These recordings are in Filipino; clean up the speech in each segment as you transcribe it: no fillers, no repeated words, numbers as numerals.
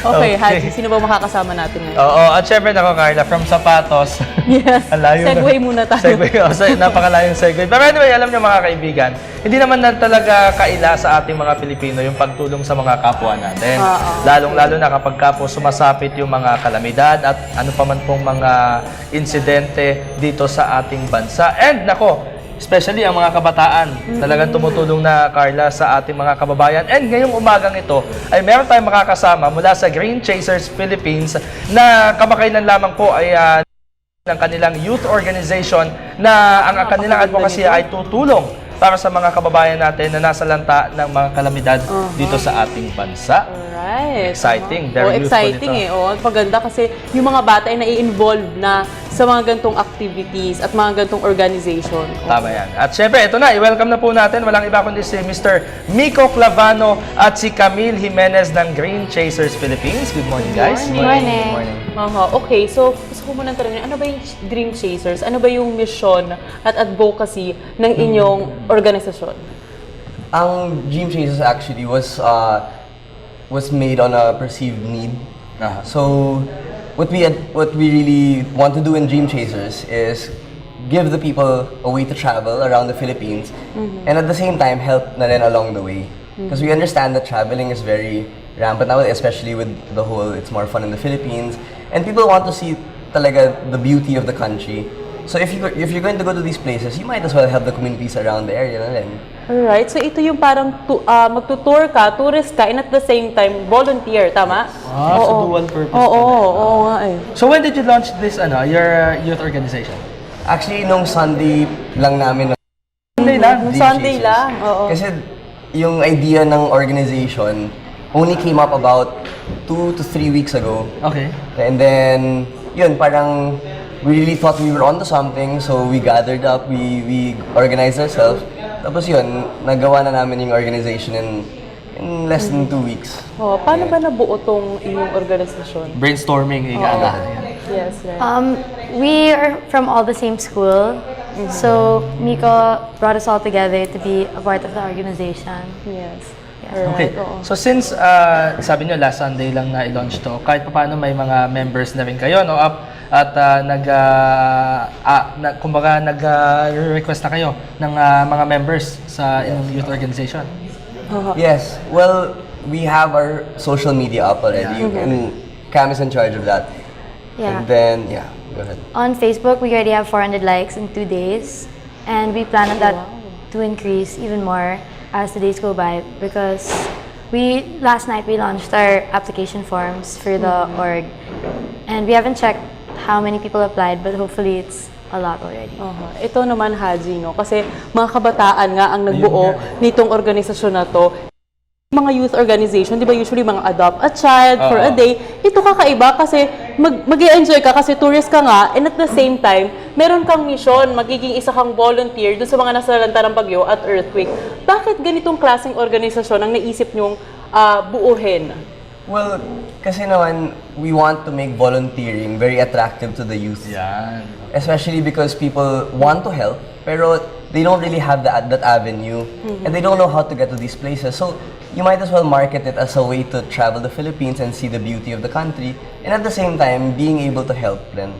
Okay, Haji, sino ba makakasama natin ngayon? Oo, at syempre ako, Carla, from sapatos. Yes, Ang layo segue muna tayo. Segue, napakalayong segue. Pero anyway, alam niyo mga kaibigan, hindi naman na talaga kaila sa ating mga Pilipino yung pagtulong sa mga kapwa natin. Lalong-lalo na kapag kapo sumasapit yung mga kalamidad at ano pa man pong mga insidente dito sa ating bansa. And nako, especially ang mga kabataan, talagang tumutulong na, Carla, sa ating mga kababayan. And ngayong umagang ito ay meron tayong makakasama mula sa Green Chasers Philippines na kamakailan lamang po ay ng kanilang youth organization na ang kanilang advocacy ay tutulong para sa mga kababayan natin na nasa lanta ng mga kalamidad dito sa ating bansa. Alright. Exciting. Very youthful exciting ito. Paganda kasi yung mga bata ay nai-involve na sa mga gantong activities at mga gantong organization. Tama yan. At syempre, ito na, i-welcome na po natin. Walang iba kundi si Mr. Miko Clavano at si Camille Jimenez ng Green Chasers Philippines. Good morning, guys. Good morning. Good morning. Okay, so gusto ko muna tanongin, ano ba yung Dream Chasers? Ano ba yung mission at advocacy ng inyong organisasyon? Ang Dream Chasers actually was made on a perceived need. So what we really want to do in Dream Chasers is give the people a way to travel around the Philippines and at the same time help na rin along the way. Because we understand that traveling is very rampant now, especially with the whole it's more fun in the Philippines, and people want to see talaga the beauty of the country. So if you're going to go to these places, you might as well help the communities around the area na rin. Alright, so ito yung parang magtutour ka, tourist ka, and at the same time, volunteer, tama? So dual purpose. Oo nga eh. So when did you launch this, your youth organization? Actually, nung Sunday lang namin Sunday lang. Nung Dream Sunday Chasers. lang, oo. Kasi yung idea ng organization only came up about 2 to 3 weeks ago. Okay. And then, yun, parang we really thought we were onto something, so we gathered up, we organized ourselves. Tapos yun, nagawa na namin yung organization in less than 2 weeks. Paano ba nabuo tong inyong organisasyon? Brainstorming, Yes, right. We are from all the same school, so Miko brought us all together to be a part of the organization. Yes. Okay. So since sabi niyo last Sunday lang na i-launch to, kahit paano may mga members na rin kayo, no? At kumbaga nag-request na kayo ng mga members sa inyong youth organization. Yes, well, we have our social media up already, and Cam is in charge of that. Yeah. And then, yeah, go ahead. On Facebook, we already have 400 likes in 2 days, and we plan on that to increase even more as the days go by, because last night we launched our application forms for the org, and we haven't checked how many people applied, but hopefully it's a lot already. Ito naman, Haji, no? Kasi mga kabataan nga ang nagbuo nitong organisasyon na to. Mga youth organization, di ba usually mga adopt a child for a day. Ito kakaiba kasi mag-i-enjoy ka kasi tourist ka nga, and at the same time, meron kang mission, magiging isa kang volunteer doon sa mga nasalanta ng bagyo at earthquake. Bakit ganitong klaseng organisasyon ang naisip nyong buuhin? Well, kasi naman, we want to make volunteering very attractive to the youth. Yan. Especially because people want to help, pero they don't really have that avenue, and they don't know how to get to these places. So you might as well market it as a way to travel the Philippines and see the beauty of the country, and at the same time, being able to help them.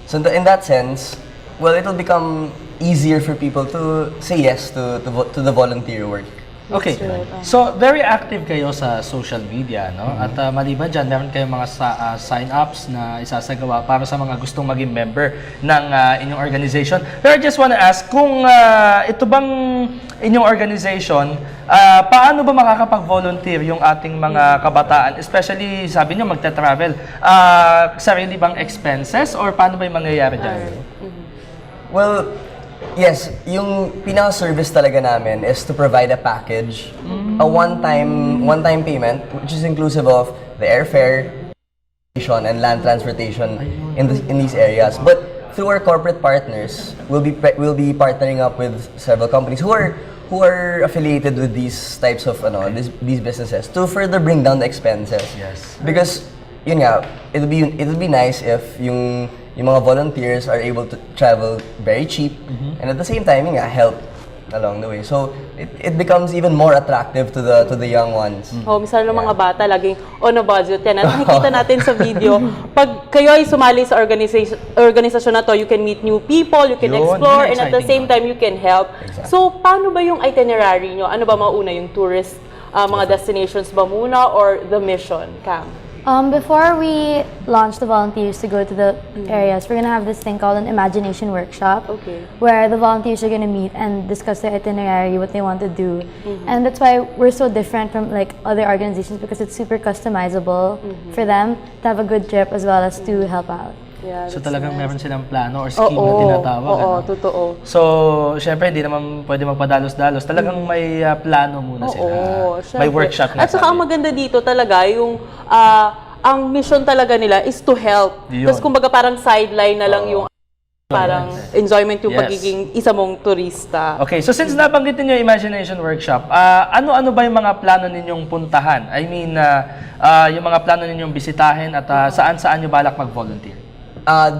So in that sense, well, it'll become easier for people to say yes to the volunteer work. Okay. So, very active kayo sa social media, no? At maliban dyan, meron kayong mga sign-ups na isasagawa para sa mga gustong maging member ng inyong organization. Pero I just wanna ask, kung ito bang inyong organization, paano ba makakapag-volunteer yung ating mga kabataan? Especially, sabi nyo, magta-travel. Sarili bang expenses or paano ba yung mangyayari dyan? Well, yes, yung pinaka-service talaga namin is to provide a package, a one-time payment, which is inclusive of the airfare and land transportation in these areas. But through our corporate partners, we'll be partnering up with several companies who are affiliated with these types of these businesses to further bring down the expenses. Yes. Because yun nga, it'll be nice if yung mga volunteers are able to travel very cheap and at the same time, yun nga, help along the way. So it becomes even more attractive to the young ones. Oh, misal ng mga bata, laging on a budget. Yan, at nakikita natin sa video, pag kayo ay sumali sa organisasyon na to, you can meet new people, you can Yun, explore, yun and at the exciting same time, you can help. Exactly. So, paano ba yung itinerary nyo? Ano ba mauna, yung tourist, mga destinations ba muna, or the mission, Cam? Before we launch the volunteers to go to the areas, we're gonna have this thing called an imagination workshop, Okay. where the volunteers are gonna meet and discuss their itinerary, what they want to do, and that's why we're so different from like other organizations because it's super customizable for them to have a good trip as well as to help out. Yeah, So that's talagang nice. meron silang plano or scheme Oo, na tinatawag. oo, ano? totoo. So, syempre, hindi naman pwede magpadalos-dalos. Talagang may plano muna sila. Oo, syempre. May workshop na At saka ang sabi. maganda dito talaga, yung ang mission talaga nila is to help. Yun. Tapos kumbaga parang sideline na lang yung parang enjoyment yung Yes. pagiging isa mong turista. Okay, so since nabanggit niyo yung Imagination Workshop, ano-ano ba yung mga plano ninyong puntahan? I mean, yung mga plano ninyong bisitahin at saan-saan nyo balak mag-volunteer?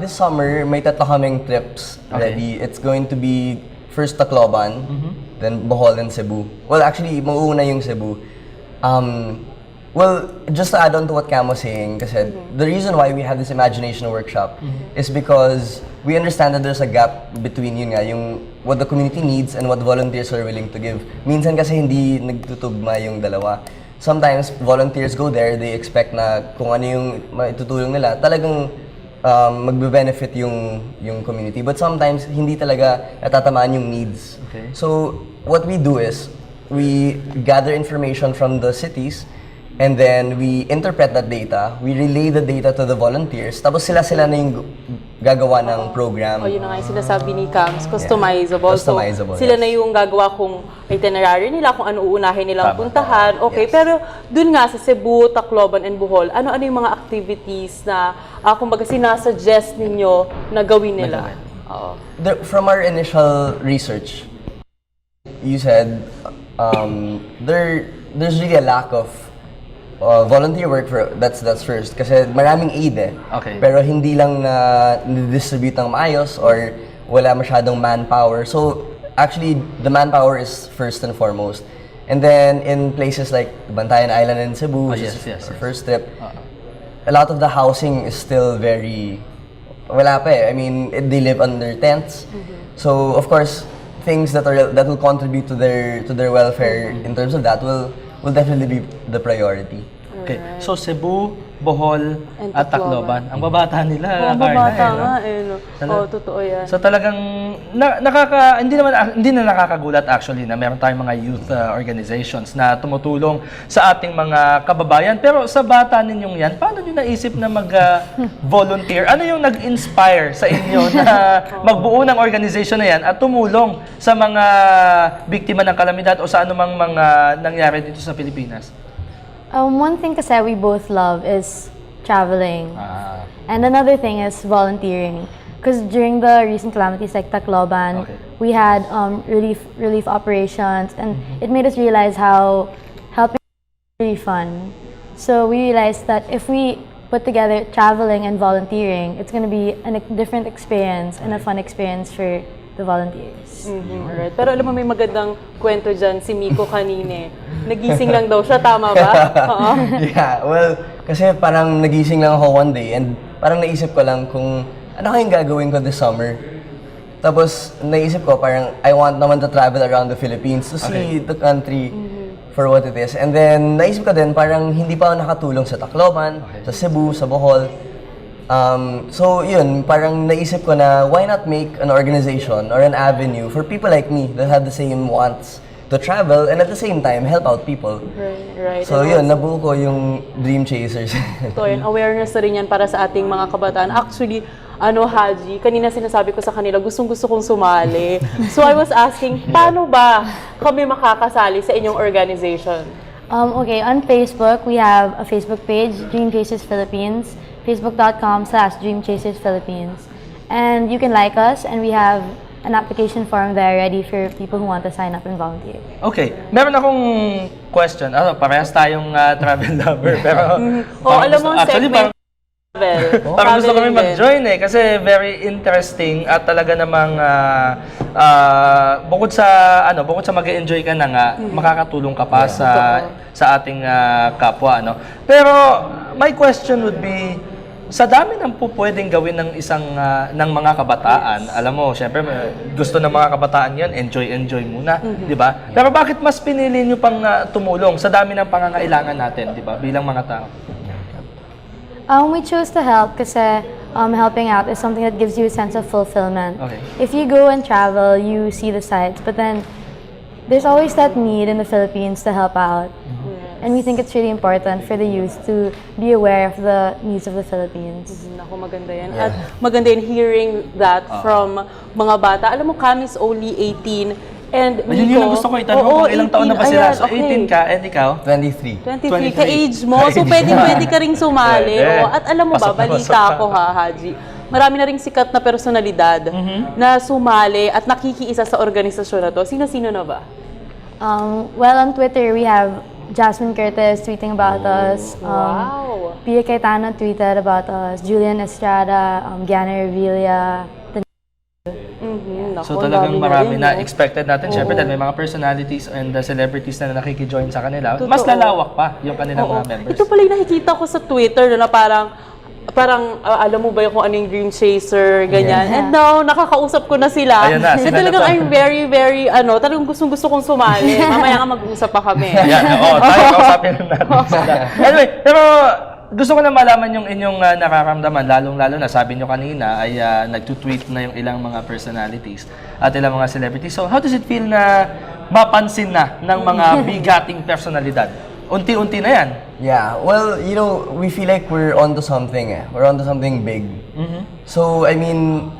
This summer, may tatlo kaming trips Okay. ready. It's going to be first Tacloban, then Bohol and Cebu. Well, actually, mauuna yung Cebu. Well, just to add on to what Cam was saying, kasi the reason why we have this imagination workshop is because we understand that there's a gap between yun nga, yung what the community needs and what volunteers are willing to give. Minsan kasi hindi nagtutugma yung dalawa. Sometimes volunteers go there, they expect na kung ano yung maitutulong nila, talagang magbe-benefit yung community. But sometimes hindi talaga natatamaan yung needs. Okay. So what we do is we gather information from the cities and then we interpret that data, we relay the data to the volunteers, tapos sila na yung gagawa ng program. O yun na nga yung sinasabi ni Cams, customizable. Customizable, So, sila yes. na yung gagawa kung itinerary nila, kung ano uunahin nilang Tama, puntahan. Okay, Yes. pero dun nga sa Cebu, Tacloban, and Bohol, ano-ano yung mga activities na, kumbaga, sinasuggest ninyo na gawin nila? Oo. From our initial research, you said there's really a lack of volunteer work that's first kasi maraming aid Okay. pero hindi lang na distribute ng maayos or wala masyadong manpower. So actually the manpower is first and foremost, and then in places like Bantayan Island and Cebu, which yes, is yes, our yes. first trip, a lot of the housing is still very wala pa I mean they live under tents, so of course things that will contribute to their welfare in terms of that will definitely be the priority. Okay, so Cebu, Bohol, And at Tacloban. Ang babata nila, Oo, Carla, babata no? nga eh, no? Oo, totoo yan. So talagang hindi na nakakagulat actually na meron tayong mga youth organizations na tumutulong sa ating mga kababayan. Pero sa bata ninyong yan, paano niyo naisip na mag-volunteer? Ano yung nag-inspire sa inyo na magbuo ng organization na yan at tumulong sa mga biktima ng kalamidad o sa anumang mga nangyari dito sa Pilipinas? One thing kasi we both love is traveling. And another thing is volunteering. Because during the recent calamities like Tacloban, Okay. we had relief operations, and it made us realize how helping is really fun. So we realized that if we put together traveling and volunteering, it's going to be a different experience and a fun experience for the volunteers. Alright. Pero alam mo, may magandang kwento dyan, si Miko kanine. Nagising lang daw siya, tama ba? Oo. Yeah, well, kasi parang nagising lang ako one day and parang naisip ko lang kung ano kayang gagawin ko this summer. Tapos naisip ko parang I want naman to travel around the Philippines to see the country for what it is. And then naisip ko din parang hindi pa ako nakatulong sa Tacloban, sa Cebu, sa Bohol. So yun, parang naisip ko na why not make an organization or an avenue for people like me that have the same wants to travel and at the same time help out people. Right. So And yun, nabuo ko yung Dream Chasers. Ito yun, awareness na rin yan para sa ating mga kabataan. Actually, Haji, kanina sinasabi ko sa kanila, gustong-gusto kong sumali. So I was asking, paano ba kami makakasali sa inyong organization? Okay, on Facebook, we have a Facebook page, Dream Chasers Philippines, facebook.com/Dream Chasers Philippines. And you can like us, and we have an application form there ready for people who want to sign up and volunteer. Okay, meron akong question. Parehas tayong travel lover, pero alam mo, actually, segment Parang gusto kami mag-join kasi very interesting at talaga namang bukod sa mag-enjoy ka na nga, makakatulong ka pa sa ating kapwa, ano. Pero my question would be, sa dami ng pwedeng gawin ng ng mga kabataan, alam mo, syempre gusto ng mga kabataan 'yan, enjoy muna, 'di ba? Pero bakit mas pinili niyo pang tumulong sa dami ng pangangailangan natin, 'di ba? Bilang mga tao. We chose to help kasi helping out is something that gives you a sense of fulfillment. Okay. If you go and travel, you see the sights, but then there's always that need in the Philippines to help out. And we think it's really important for the youth to be aware of the needs of the Philippines. Naku, maganda yan. At maganda yan hearing that from mga bata. Alam mo, Cam is only 18. And Ayun yun ang gusto ko itanong, kung ilang taon na ba sila? So 18 ka, and ikaw? 23. 23, ka-age mo. So pwede ka ring sumali. Pwede. At alam mo ba, Pasok na balita pasok ka. ko ha, Haji. Marami na ring sikat na personalidad na sumali at nakikiisa sa organisasyon na to. Sino-sino na ba? Well, on Twitter, we have Jasmine Curtis tweeting about us. Wow. Pia Cayetano tweeted about us. Julian Estrada, Gianna Revilla. So Naku, talagang ang dami marami rin, na no? expected natin. Siyempre dahil may mga personalities and celebrities na nakiki-join sa kanila. Totoo. Mas lalawak pa yung kanilang Oo. mga members. Ito pala yung nakikita ko sa Twitter na parang alam mo ba yung kung ano yung Dream Chaser, ganyan. And now, nakakausap ko na sila. Ayan na, sila na talagang to. I'm very, very, talagang gustong-gusto kong sumali. Mamaya nga mag-uusap pa kami. Yan, tayo kausapin natin sila. Anyway, pero gusto ko na malaman yung inyong nararamdaman, lalong-lalo na sabi nyo kanina ay nagtutweet na yung ilang mga personalities at ilang mga celebrities. So, how does it feel na mapansin na ng mga bigating personalidad? Unti-unti na yan. Yeah, well, you know, we feel like we're onto something. We're onto something big. So, I mean,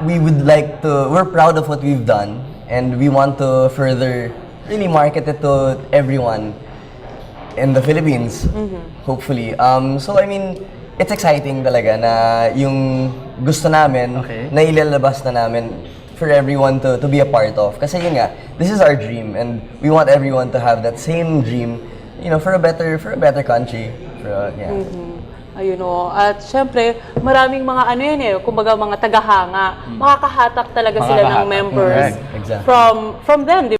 we're proud of what we've done, and we want to further really market it to everyone in the Philippines, hopefully. So, I mean, it's exciting talaga na yung gusto namin, na ilalabas na namin for everyone to be a part of. Kasi yun nga, this is our dream, and we want everyone to have that same dream, you know, for a better country. Ayun o. At syempre, maraming mga kumbaga mga tagahanga. Makakahatak talaga sila ng members Exactly. from them, di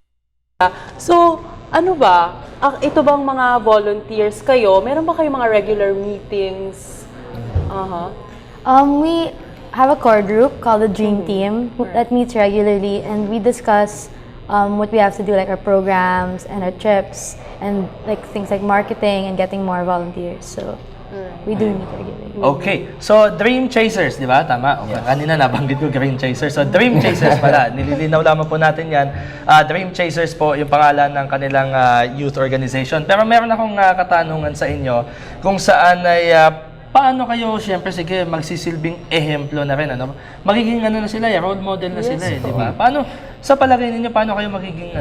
ba? So, ano ba? Ito bang mga volunteers kayo? Meron ba kayong mga regular meetings? We have a core group called the Dream Team that meets regularly, and we discuss what we have to do, like our programs and our trips, and like things like marketing and getting more volunteers. So we do meet regularly. Okay. So, Dream Chasers, di ba? Tama. Okay. Kanina nabanggit ko Dream Chasers. So, Dream Chasers pala. Nililinaw lamang po natin yan. Dream Chasers po yung pangalan ng kanilang youth organization. Pero meron akong katanungan sa inyo kung saan ay paano kayo, siyempre, sige, magsisilbing ehemplo na rin, ano? Magiging na sila, role model na sila, di ba? Paano, sa palagay ninyo, paano kayo magiging,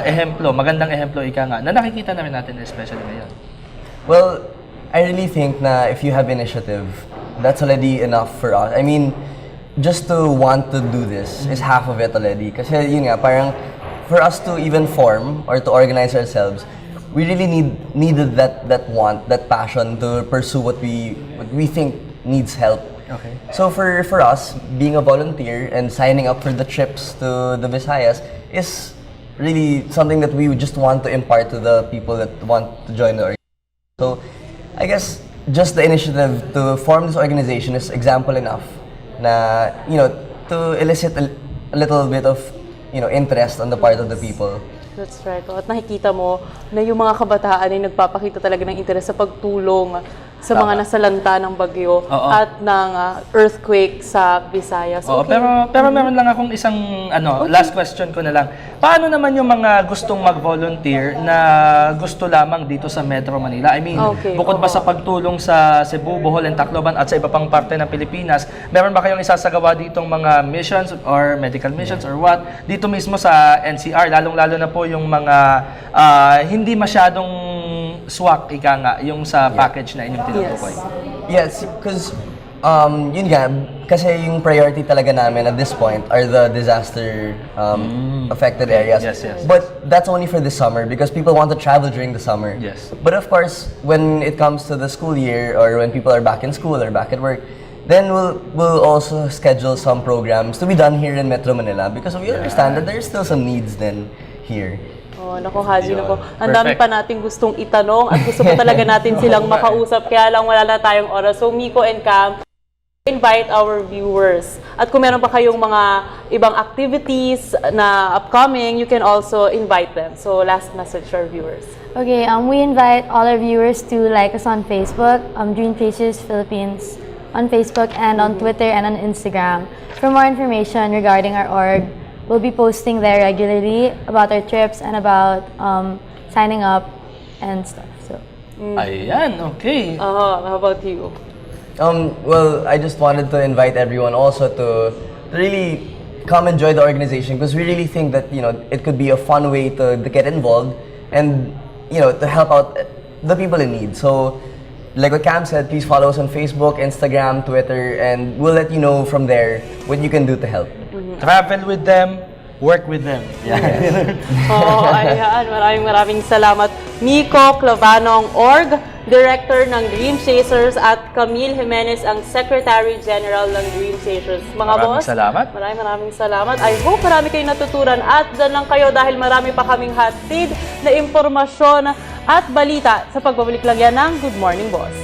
ehemplo, magandang ehemplo, ika nga, na nakikita na rin natin, especially ngayon? Well, I really think na if you have initiative, that's already enough for us. I mean, just to want to do this is half of it already. Kasi yun nga, parang for us to even form or to organize ourselves, we really needed that want, that passion to pursue what we think needs help. Okay. So for us, being a volunteer and signing up for the trips to the Visayas is really something that we would just want to impart to the people that want to join the organization. So I guess just the initiative to form this organization is example enough na, you know, to elicit a little bit of, you know, interest on the part of the people. That's right. At nakikita mo na yung mga kabataan ay nagpapakita talaga ng interes sa pagtulong sa mga nasalanta ng bagyo at ng earthquake sa Visayas. Oo, Okay. pero meron lang akong isang last question ko na lang. Paano naman yung mga gustong mag-volunteer na gusto lamang dito sa Metro Manila? I mean, bukod ba sa pagtulong sa Cebu, Bohol, and Tacloban at sa iba pang parte ng Pilipinas, meron ba kayong isasagawa ditong mga missions or medical missions or what? Dito mismo sa NCR, lalong-lalo na po yung mga hindi masyadong swak, ika nga, yung sa package na inyong tinutukoy. Yes, because Yun nga, kasi yung priority talaga namin at this point are the disaster affected areas. Yes, yes. But that's only for the summer because people want to travel during the summer. Yes. But of course, when it comes to the school year or when people are back in school or back at work, then we'll also schedule some programs to be done here in Metro Manila because we understand that there's still some needs then here. Oh, nako Haji, Yun. nako. Ang dami Perfect. pa nating gustong itanong at gusto ko talaga natin silang makausap kaya lang wala na tayong oras. So Miko and Cam, invite our viewers. At kung meron pa kayong mga ibang activities na upcoming, you can also invite them. So last message to our viewers. Okay, we invite all our viewers to like us on Facebook, Dream Chasers Philippines on Facebook and on Twitter and on Instagram. For more information regarding our org, we'll be posting there regularly about our trips and about signing up and stuff. So. Ayan, okay. How about you? Well, I just wanted to invite everyone also to really come enjoy the organization because we really think that it could be a fun way to get involved and to help out the people in need. So, like what Cam said, please follow us on Facebook, Instagram, Twitter, and we'll let you know from there what you can do to help. Travel with them, work with them. Oo, ayan. Maraming salamat. Miko Clavanong Org, Director ng Dream Chasers at Camille Jimenez, ang Secretary General ng Dream Chasers. Mga Maraming boss, salamat. Maraming salamat. I hope marami kayong natutunan at dyan lang kayo dahil marami pa kaming hatid na impormasyon at balita sa pagbabalik lang yan ng Good Morning Boss.